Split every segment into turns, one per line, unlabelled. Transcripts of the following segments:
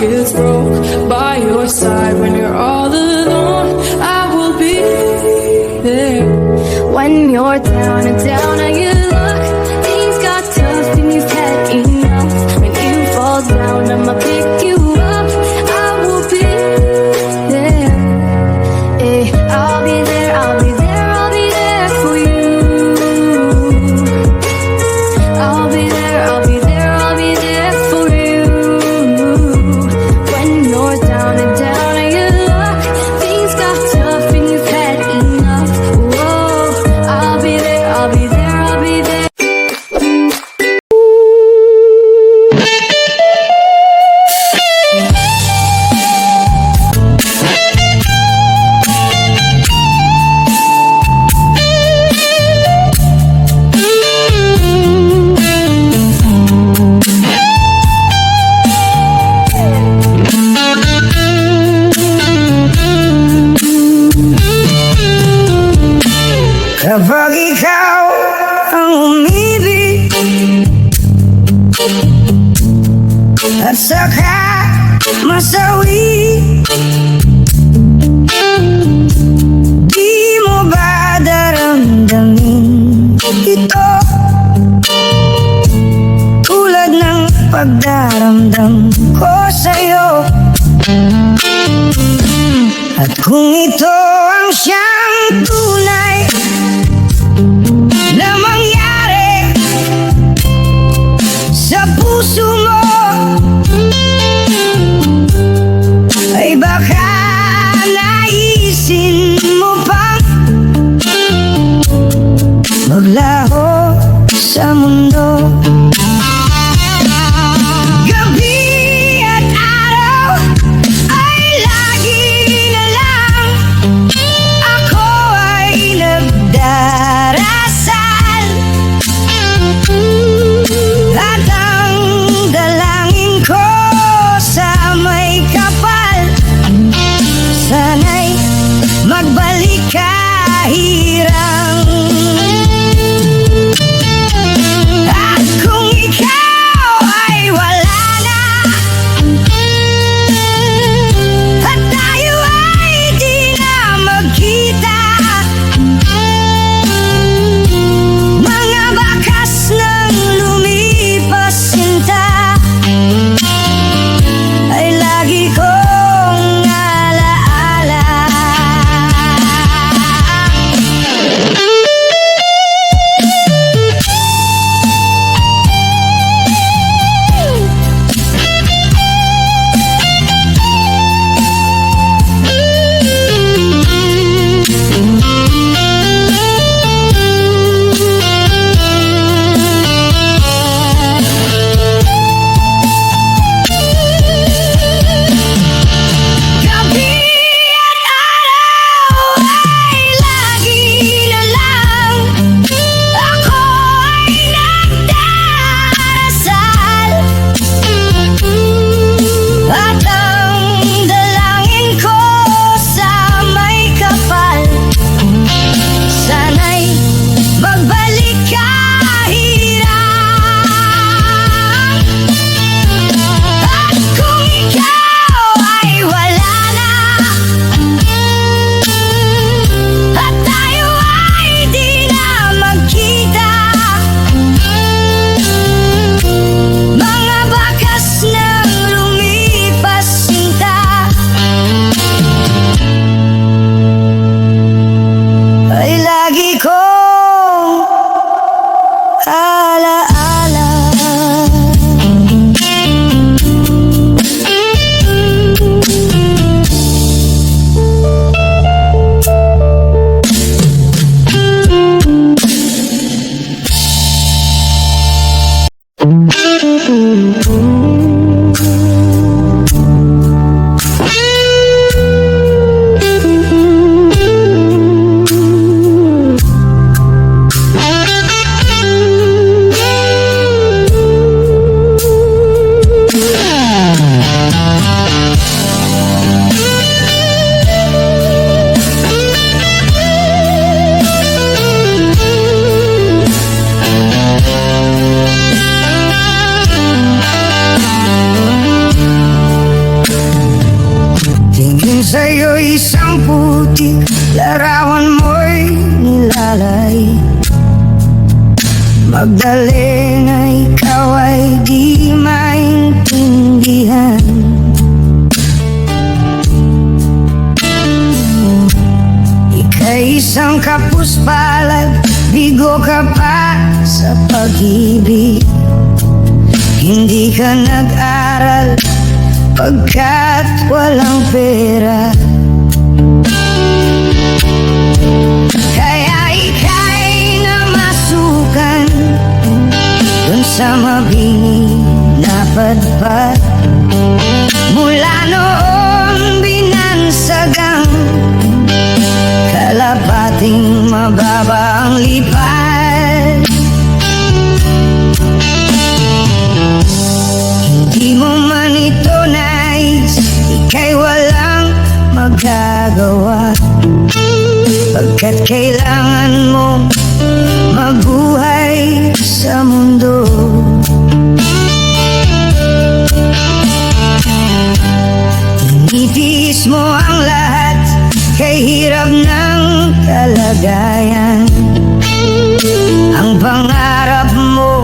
gets broke by your side. When you're all alone, I will be there.
When you're down and down and you look, things got tough and you've had enough. When you fall down, I'ma pick you up. I will be there. I'll be there, I'll be there, I'll be there for you. I'll be there, I'll be there, I'll be there for you. When you're down and down and you look, things got tough and you've had enough. Whoa, I'll be there, I'll be there, I'll be there.
Kapag ikaw ang umibig at saka masawi, di mo ba daramdamin ito? Tulad ng pagdaramdam ko sa'yo. At kung ito ang siyang tunay na mangyari sa puso mo, ay baka naisin mo pang maglaho sa mundo. Gabi at araw ay lagi na lang ako ay nagdarasal. At ang dalangin ko sa may kapal, sana'y magbalik kahirang. At kung ikaw ay wala na, at tayo ay di na magkita, mga bakas ng lumipas sinta ay lagi kong alaala. Gabi at araw ay lagi na lang ako ay nagdarasal. At ang dalangin ko sa may kapal, sana'y magbalik kahirang. At kung ikaw ay wala na, at tayo ay di na magkita, mga bakas ng lumipas sinta ay lagi kong alaala. Magdalena, ikaw ay di maintindihan. Ika'y isang kapus-palad, bigo ka pa sa pag-ibig. Hindi ka nag-aral pagkat walang pera. Kaya ika'y namasukan dun sa mabini na padpad. Mula noon binansagang kalapating mababa ang lipad. Hindi mo man ito nais, ika'y walang magagawa, pagkat kailangan mong mabuhay sa mundo. Initiis mo ang lahat kay hirap ng kalagayan. Ang pangarap mo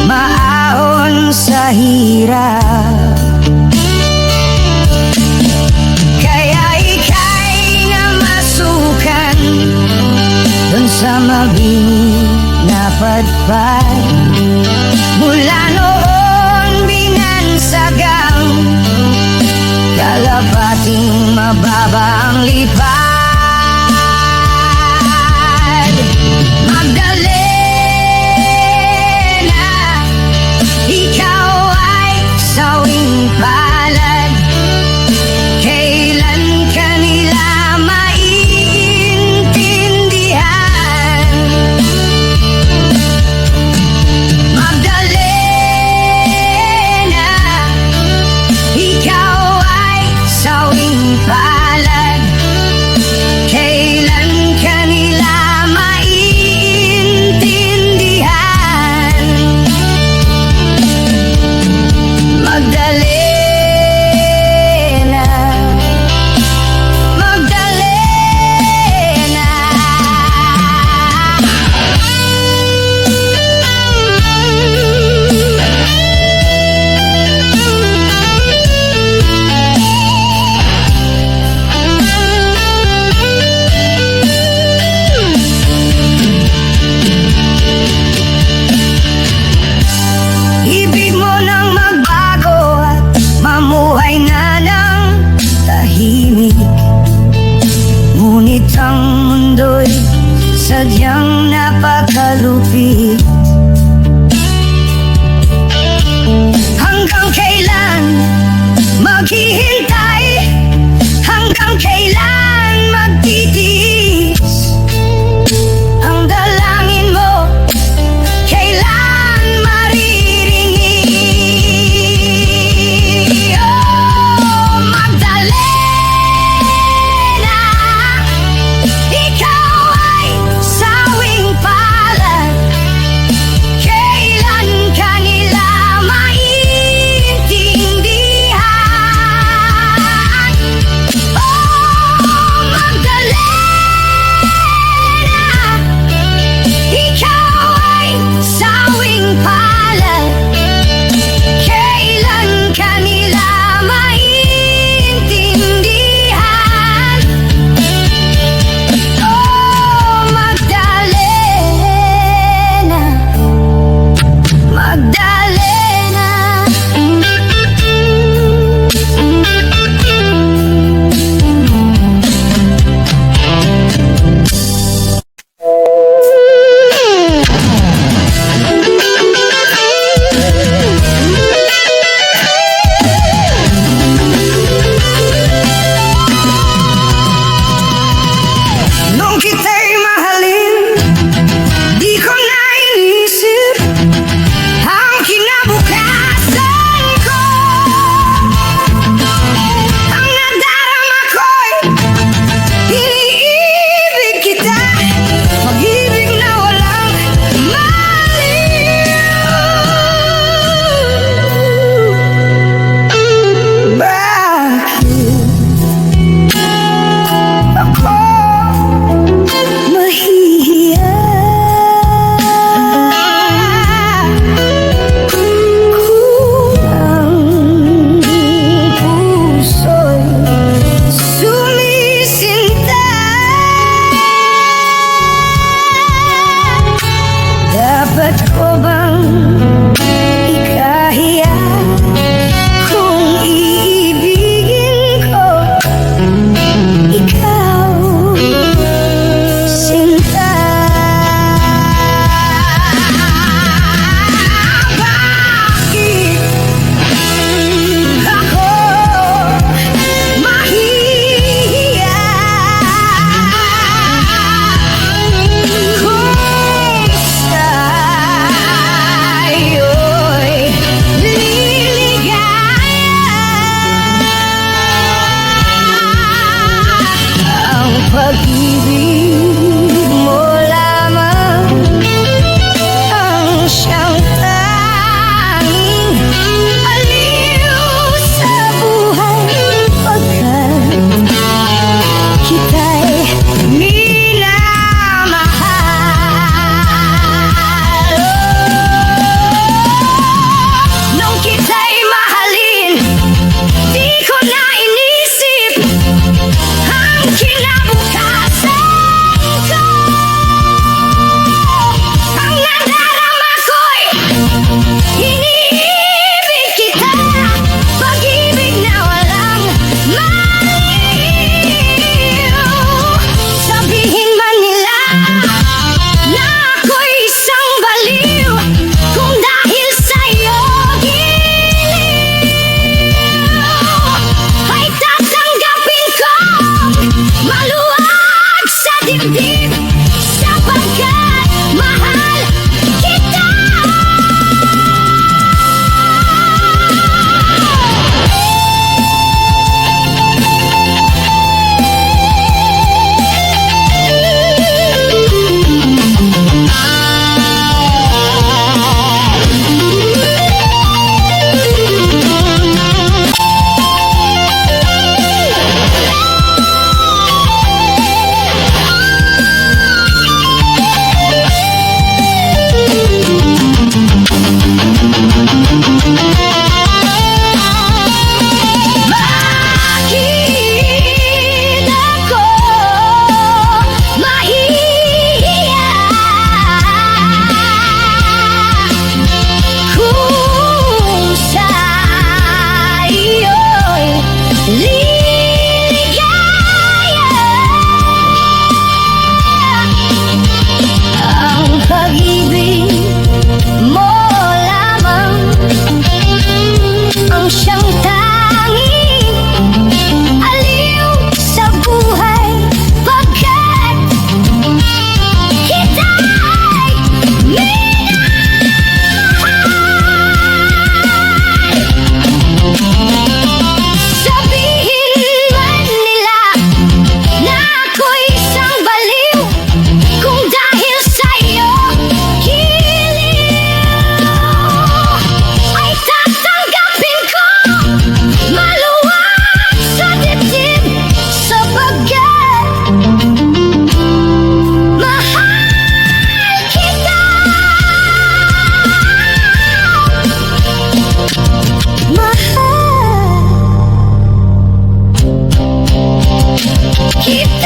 maahon sa hirap. Kaya ika'y namasukan dun sa mabini na padpad. Mula noon binansagang kalapating mababa ang lipad. Magdalena, ikaw ay sawing palad. Kailan ka nila maiintindihan? Magdalena, ikaw ay sawing palad.
Keep